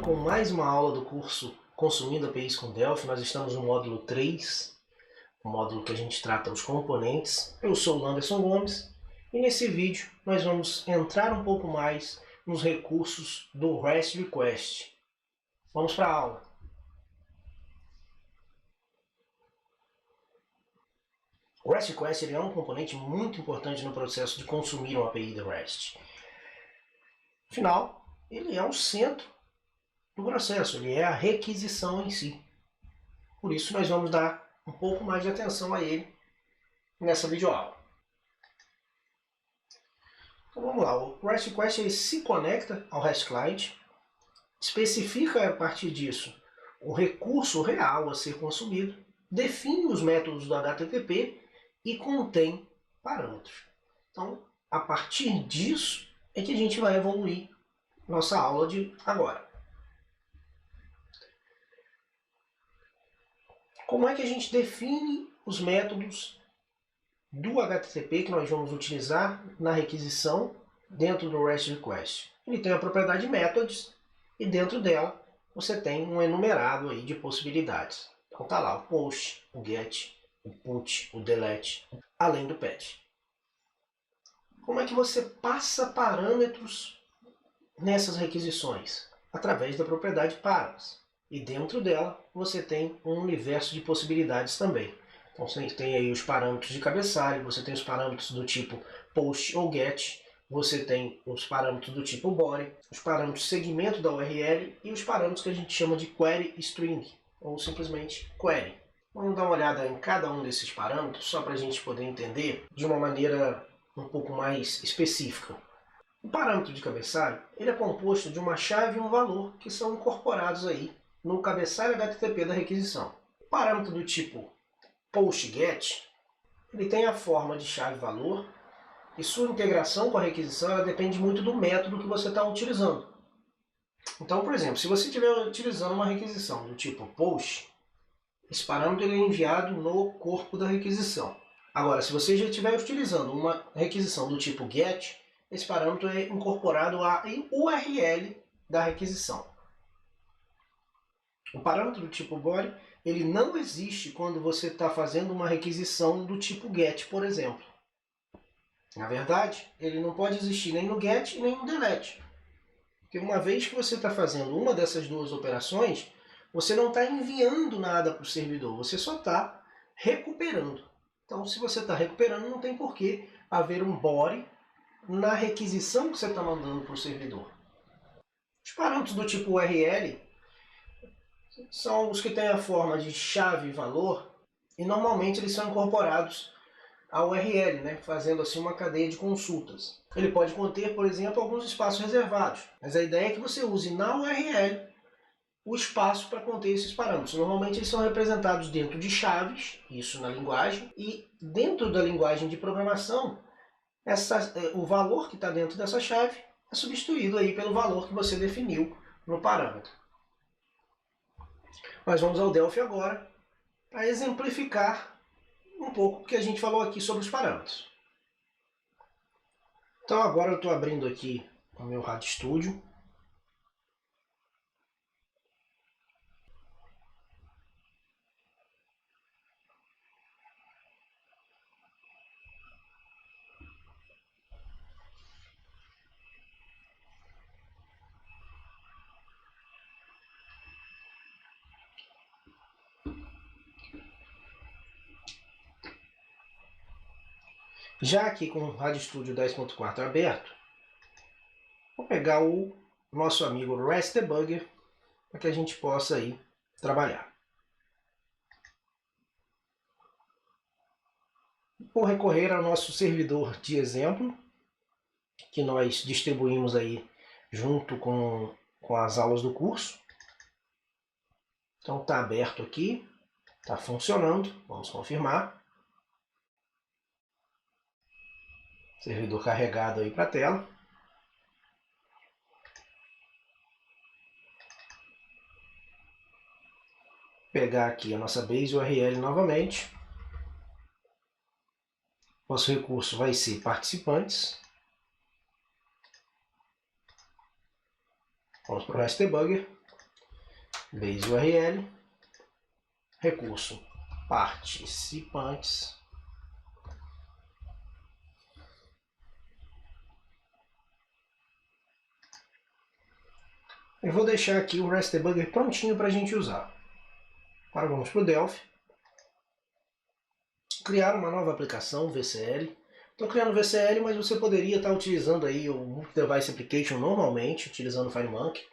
voltando com mais uma aula do curso Consumindo APIs com Delphi. Nós estamos no módulo 3, o módulo que a gente trata os componentes. Eu sou o Landerson Gomes e nesse vídeo nós vamos entrar um pouco mais nos recursos do REST Request. Vamos para a aula. O REST Request ele é um componente muito importante no processo de consumir uma API do REST. Afinal, ele é o centro do processo, ele é a requisição em si. Por isso nós vamos dar um pouco mais de atenção a ele nessa videoaula. Então vamos lá, o REST Request ele se conecta ao REST Client, especifica a partir disso o recurso real a ser consumido, define os métodos do HTTP e contém parâmetros. Então, a partir disso é que a gente vai evoluir nossa aula de agora. Como é que a gente define os métodos do HTTP que nós vamos utilizar na requisição dentro do REST Request? Ele tem a propriedade methods e dentro dela você tem um enumerado aí de possibilidades. Então tá lá o post, o get, o put, o delete, além do patch. Como é que você passa parâmetros nessas requisições? Através da propriedade params. E dentro dela você tem um universo de possibilidades também. Então você tem aí os parâmetros de cabeçalho, você tem os parâmetros do tipo post ou get, você tem os parâmetros do tipo body, os parâmetros segmento da URL e os parâmetros que a gente chama de query string, ou simplesmente query. Vamos dar uma olhada em cada um desses parâmetros, só para a gente poder entender de uma maneira um pouco mais específica. O parâmetro de cabeçalho ele é composto de uma chave e um valor que são incorporados aí no cabeçalho HTTP da requisição. O parâmetro do tipo PostGet ele tem a forma de chave-valor e sua integração com a requisição ela depende muito do método que você está utilizando. Então, por exemplo, se você estiver utilizando uma requisição do tipo POST, esse parâmetro ele é enviado no corpo da requisição. Agora, se você já estiver utilizando uma requisição do tipo GET, esse parâmetro é incorporado à URL da requisição. O parâmetro do tipo body ele não existe quando você está fazendo uma requisição do tipo GET, por exemplo. Na verdade, ele não pode existir nem no GET nem no DELETE. Porque uma vez que você está fazendo uma dessas duas operações, você não está enviando nada para o servidor, você só está recuperando. Então, se você está recuperando, não tem por que haver um body na requisição que você está mandando para o servidor. Os parâmetros do tipo URL são os que têm a forma de chave e valor e normalmente eles são incorporados à URL, né, fazendo assim uma cadeia de consultas. Ele pode conter, por exemplo, alguns espaços reservados, mas a ideia é que você use na URL o espaço para conter esses parâmetros. Normalmente eles são representados dentro de chaves, isso na linguagem, e dentro da linguagem de programação, o valor que está dentro dessa chave é substituído aí pelo valor que você definiu no parâmetro. Nós vamos ao Delphi agora para exemplificar um pouco o que a gente falou aqui sobre os parâmetros. Então agora eu estou abrindo aqui o meu RadStudio. Já aqui com o RadStudio 10.4 aberto, vou pegar o nosso amigo REST Debugger para que a gente possa aí trabalhar. Vou recorrer ao nosso servidor de exemplo, que nós distribuímos aí junto com as aulas do curso. Então está aberto aqui, está funcionando, vamos confirmar. Servidor carregado aí para a tela. Pegar aqui a nossa base URL novamente. Nosso recurso vai ser participantes. Vamos para o REST Debugger. base URL, recurso participantes, eu vou deixar aqui o REST Debugger prontinho para a gente usar. Agora vamos para o Delphi, criar uma nova aplicação, VCL. Estou criando VCL, mas você poderia estar utilizando aí o Multi-Device Application normalmente, utilizando o FireMonkey.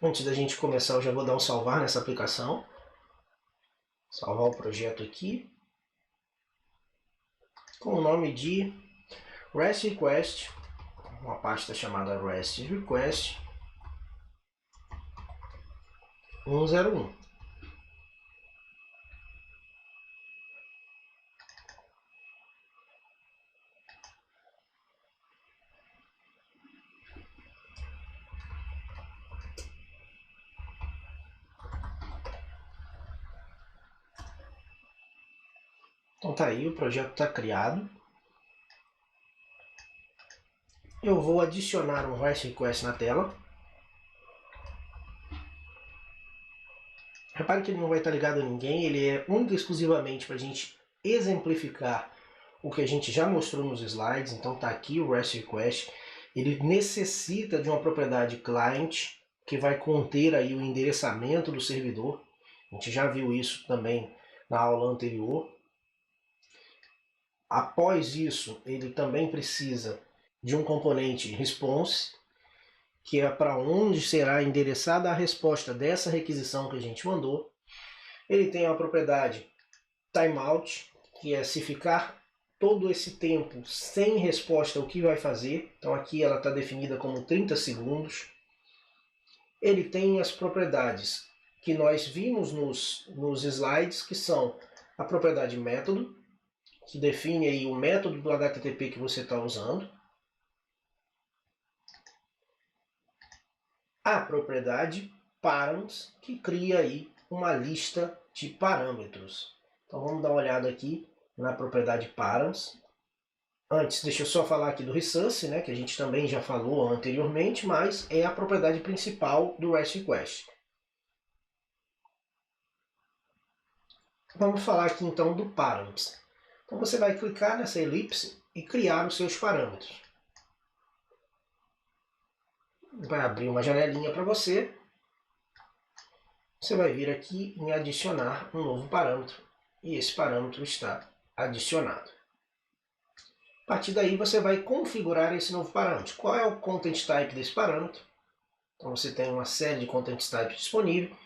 Antes da gente começar, eu já vou dar um salvar nessa aplicação. Salvar o projeto aqui. Com o nome de REST Request, uma pasta chamada REST Request 101. Então tá aí, o projeto está criado. Eu vou adicionar um REST Request na tela. Repare que ele não vai estar ligado a ninguém, ele é único e exclusivamente para a gente exemplificar o que a gente já mostrou nos slides. Então tá aqui o REST Request. Ele necessita de uma propriedade client, que vai conter aí o endereçamento do servidor. A gente já viu isso também na aula anterior. Após isso, ele também precisa de um componente response, que é para onde será endereçada a resposta dessa requisição que a gente mandou. Ele tem a propriedade timeout, que é se ficar todo esse tempo sem resposta, o que vai fazer. Então aqui ela está definida como 30 segundos. Ele tem as propriedades que nós vimos nos slides, que são a propriedade método, que define aí o método do HTTP que você está usando. A propriedade params, que cria aí uma lista de parâmetros. Então vamos dar uma olhada aqui na propriedade params. Antes, deixa eu só falar aqui do resource, né, que a gente também já falou anteriormente, mas é a propriedade principal do REST Request. Vamos falar aqui então do params. Então você vai clicar nessa elipse e criar os seus parâmetros. Vai abrir uma janelinha para você. Você vai vir aqui em adicionar um novo parâmetro. E esse parâmetro está adicionado. A partir daí você vai configurar esse novo parâmetro. Qual é o content type desse parâmetro? Então você tem uma série de content types disponível.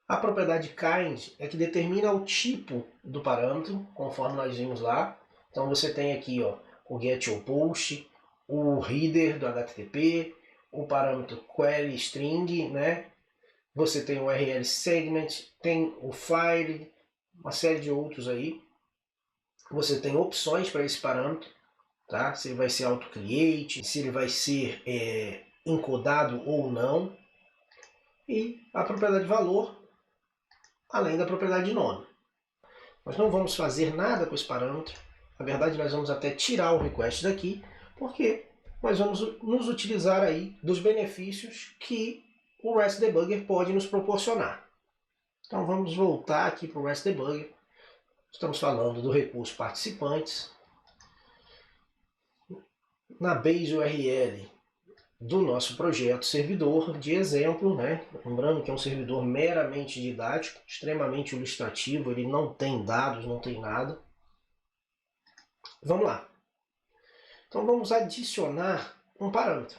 A propriedade kind é que determina o tipo do parâmetro, conforme nós vimos lá. Então você tem aqui ó, o getPost, o header do HTTP, o parâmetro query string, né? Você tem o URL segment, tem o file, uma série de outros aí. Você tem opções para esse parâmetro, tá? Se ele vai ser auto-create, se ele vai ser encodado ou não. E a propriedade valor, além da propriedade nome. Nós não vamos fazer nada com esse parâmetro. Na verdade, nós vamos até tirar o request daqui, porque nós vamos nos utilizar aí dos benefícios que o REST Debugger pode nos proporcionar. Então vamos voltar aqui para o REST Debugger. Estamos falando do recurso participantes. Na base URL do nosso projeto servidor de exemplo, né? Lembrando que é um servidor meramente didático, extremamente ilustrativo, ele não tem dados, não tem nada. Vamos lá. Então vamos adicionar um parâmetro.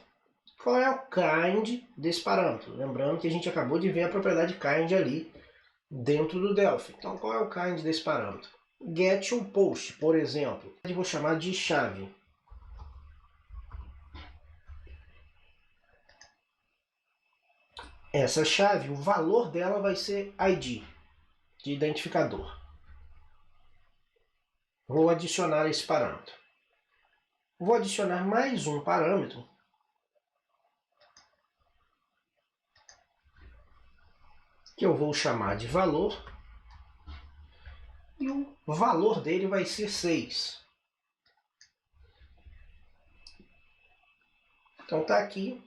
Qual é o kind desse parâmetro? Lembrando que a gente acabou de ver a propriedade kind ali dentro do Delphi. Então qual é o kind desse parâmetro? GetPost, por exemplo, eu vou chamar de chave. Essa chave, o valor dela vai ser ID, de identificador. Vou adicionar esse parâmetro. Vou adicionar mais um parâmetro, que eu vou chamar de valor, e o valor dele vai ser 6. Então está aqui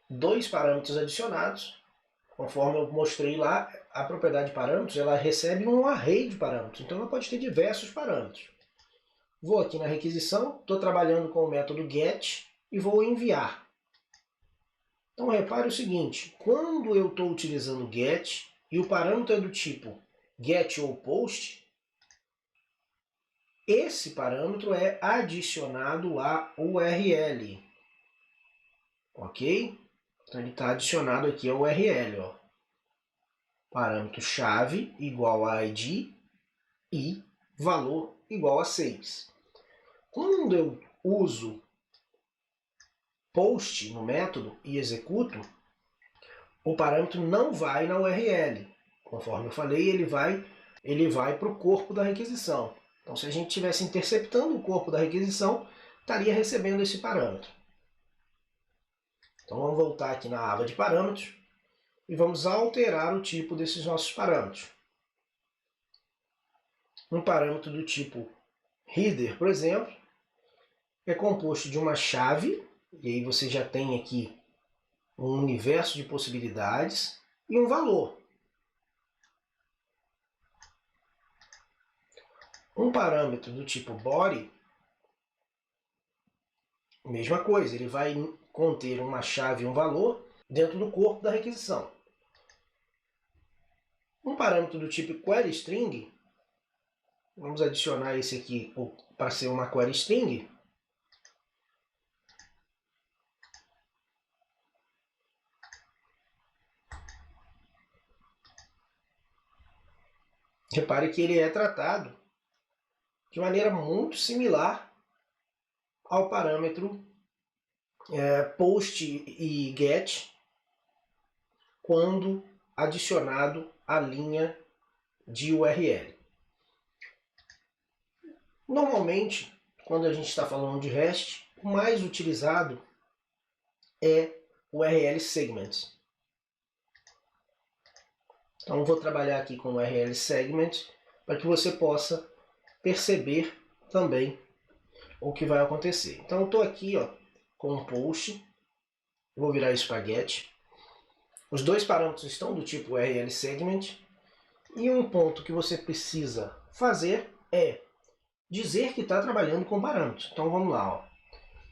dois parâmetros adicionados. Conforme eu mostrei lá, a propriedade de parâmetros ela recebe um array de parâmetros, então ela pode ter diversos parâmetros. Vou aqui na requisição, estou trabalhando com o método get e vou enviar. Então repare o seguinte, quando eu estou utilizando get e o parâmetro é do tipo get ou post, esse parâmetro é adicionado à URL. Ok? Então ele está adicionado aqui ao URL. Ó. Parâmetro chave igual a ID e valor igual a 6. Quando eu uso post no método e executo, o parâmetro não vai na URL. Conforme eu falei, ele vai para o corpo da requisição. Então, se a gente estivesse interceptando o corpo da requisição, estaria recebendo esse parâmetro. Então, vamos voltar aqui na aba de parâmetros e vamos alterar o tipo desses nossos parâmetros. Um parâmetro do tipo header, por exemplo, é composto de uma chave, e aí você já tem aqui um universo de possibilidades, e um valor. Um parâmetro do tipo body, mesma coisa, ele vai conter uma chave e um valor dentro do corpo da requisição. Um parâmetro do tipo query string, vamos adicionar esse aqui para ser uma query string. Repare que ele é tratado de maneira muito similar ao parâmetro post e get quando adicionado à linha de URL. Normalmente, quando a gente está falando de REST, o mais utilizado é o URL segment. Então, eu vou trabalhar aqui com o URL segment para que você possa perceber também o que vai acontecer. Então, eu estou aqui com um post, vou virar isso para get. Os dois parâmetros estão do tipo URL segment e um ponto que você precisa fazer é dizer que está trabalhando com parâmetros. Então, vamos lá. Ó.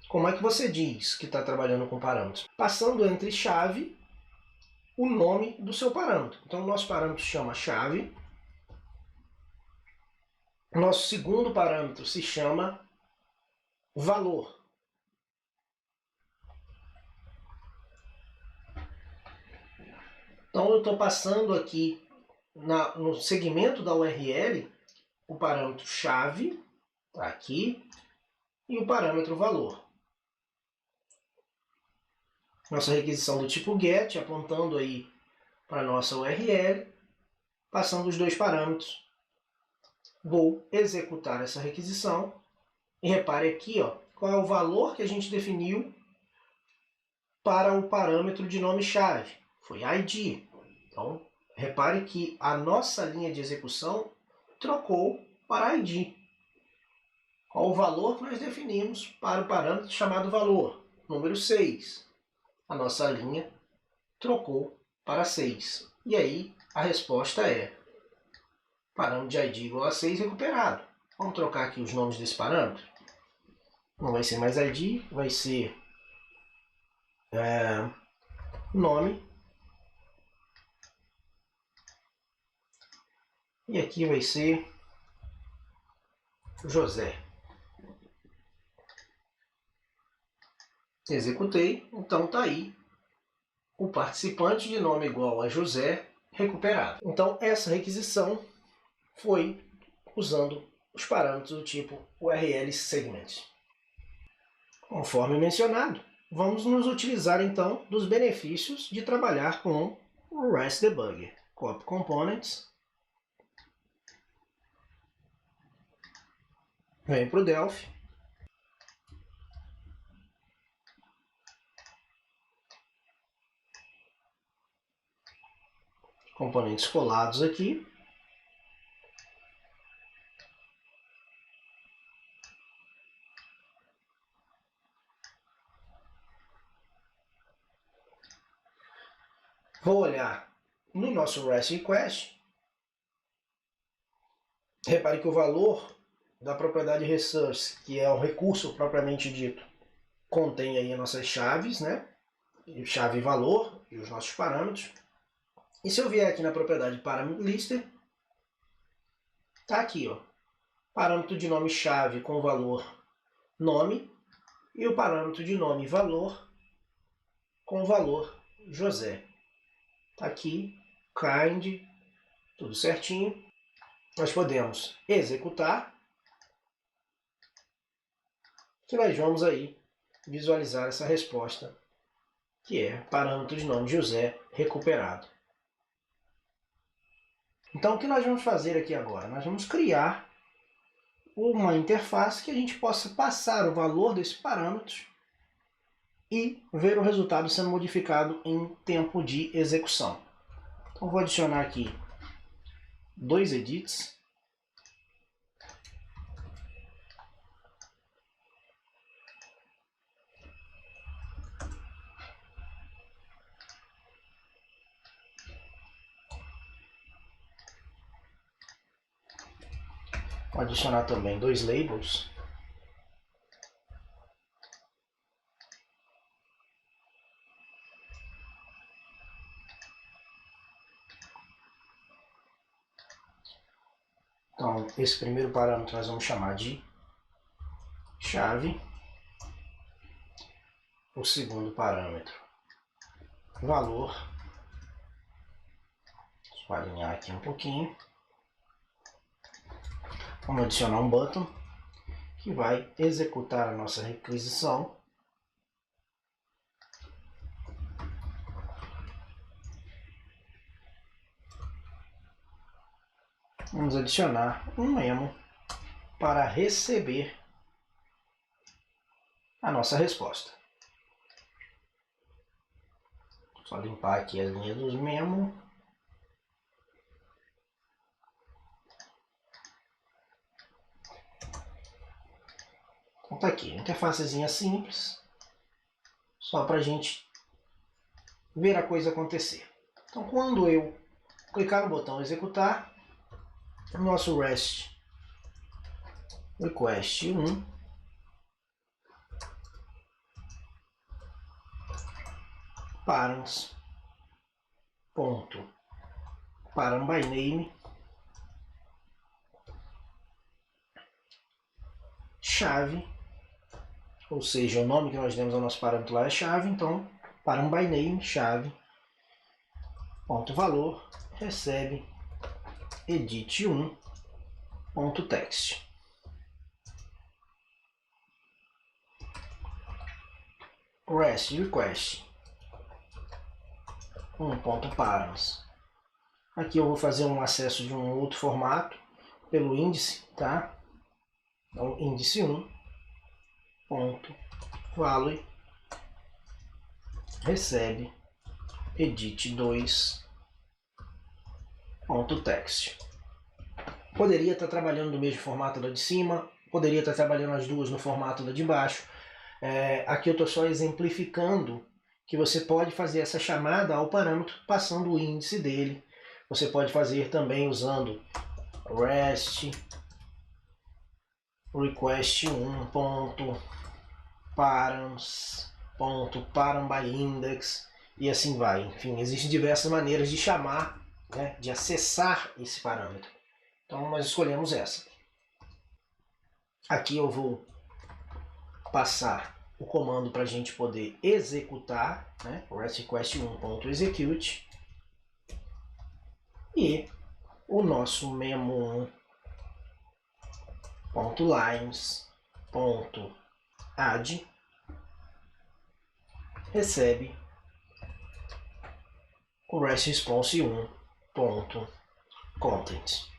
Como é que você diz que está trabalhando com parâmetros? Passando entre chave o nome do seu parâmetro. Então, o nosso parâmetro chama chave. O nosso segundo parâmetro se chama valor. Então, eu estou passando aqui no segmento da URL o parâmetro chave, tá aqui, e o parâmetro valor. Nossa requisição do tipo get, apontando aí para a nossa URL, passando os dois parâmetros. Vou executar essa requisição. E repare aqui qual é o valor que a gente definiu para o parâmetro de nome-chave. Foi ID. Então, repare que a nossa linha de execução trocou para ID. Qual o valor que nós definimos para o parâmetro chamado valor? Número 6. A nossa linha trocou para 6. E aí, a resposta é parâmetro de ID igual a 6 recuperado. Vamos trocar aqui os nomes desse parâmetro. Não vai ser mais ID, vai ser nome. E aqui vai ser José. Executei, então está aí o participante de nome igual a José recuperado. Então essa requisição foi usando os parâmetros do tipo URL segment. Conforme mencionado, vamos nos utilizar então dos benefícios de trabalhar com o REST Debugger. Copy Components, vem para o Delphi, componentes colados aqui, no nosso REST request, repare que o valor da propriedade resource, que é o recurso propriamente dito, contém aí as nossas chaves, né? Chave e valor e os nossos parâmetros. E se eu vier aqui na propriedade parameter lister, tá aqui, ó, parâmetro de nome chave com valor nome e o parâmetro de nome valor com valor José. Tá aqui, kind, tudo certinho. Nós podemos executar, que nós vamos aí visualizar essa resposta, que é parâmetro de nome José recuperado. Então, o que nós vamos fazer aqui agora? Nós vamos criar uma interface que a gente possa passar o valor desses parâmetros e ver o resultado sendo modificado em tempo de execução. Então, vou adicionar aqui 2 edits. Vou adicionar também 2 labels. Então, esse primeiro parâmetro nós vamos chamar de chave. O segundo parâmetro, valor. Vou alinhar aqui um pouquinho. Vamos adicionar um button que vai executar a nossa requisição. Vamos adicionar um memo para receber a nossa resposta. Só limpar aqui as linhas dos memo. Então tá aqui, interfacezinha simples, só para a gente ver a coisa acontecer. Então quando eu clicar no botão executar, o nosso REST request 1 params ponto param by name chave, ou seja, o nome que nós demos ao nosso parâmetro lá é chave, então param by name chave ponto valor recebe edit 1 ponto text. REST request 1.params. Aqui eu vou fazer um acesso de um outro formato pelo índice, tá? Então, índice 1 ponto value recebe edit 2 ponto text. Poderia estar trabalhando no mesmo formato da de cima, poderia estar trabalhando as duas no formato da de baixo. Aqui eu estou só exemplificando que você pode fazer essa chamada ao parâmetro passando o índice dele. Você pode fazer também usando REST request 1.params.param by index e assim vai. Enfim, existem diversas maneiras de chamar, né, de acessar esse parâmetro. Então nós escolhemos essa. Aqui eu vou passar o comando para a gente poder executar, né, REST request 1.execute, e o nosso memo 1.lines.add recebe o REST response 1.content.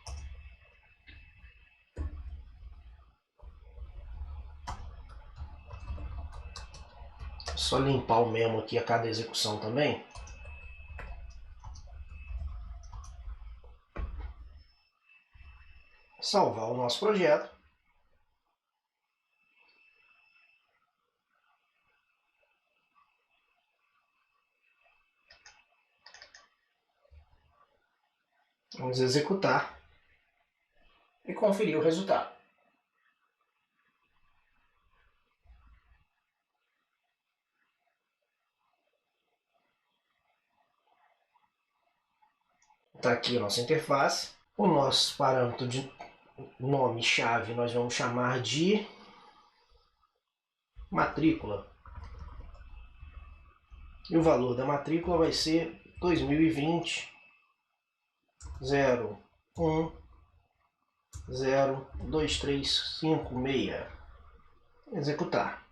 Só limpar o memo aqui a cada execução também. Salvar o nosso projeto. Vamos executar e conferir o resultado. Está aqui a nossa interface. O nosso parâmetro de nome-chave nós vamos chamar de matrícula. E o valor da matrícula vai ser 2020 010356. Executar.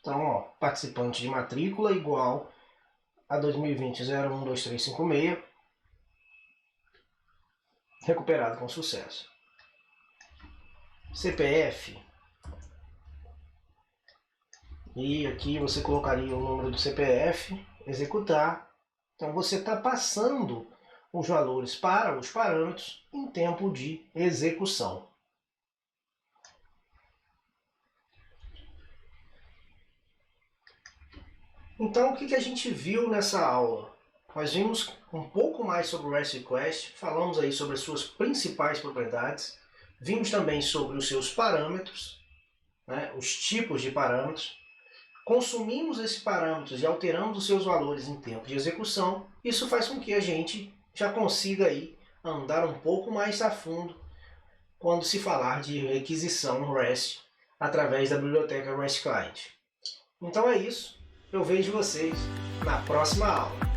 Então, ó, participante de matrícula igual a 2020 012356. Recuperado com sucesso. CPF. E aqui você colocaria o número do CPF, executar. Então você está passando os valores para os parâmetros em tempo de execução. Então o que a gente viu nessa aula? Nós vimos um pouco mais sobre o REST Request, falamos aí sobre as suas principais propriedades, vimos também sobre os seus parâmetros, né, os tipos de parâmetros, consumimos esses parâmetros e alteramos os seus valores em tempo de execução. Isso faz com que a gente já consiga aí andar um pouco mais a fundo quando se falar de requisição no REST através da biblioteca REST Client. Então é isso, eu vejo vocês na próxima aula.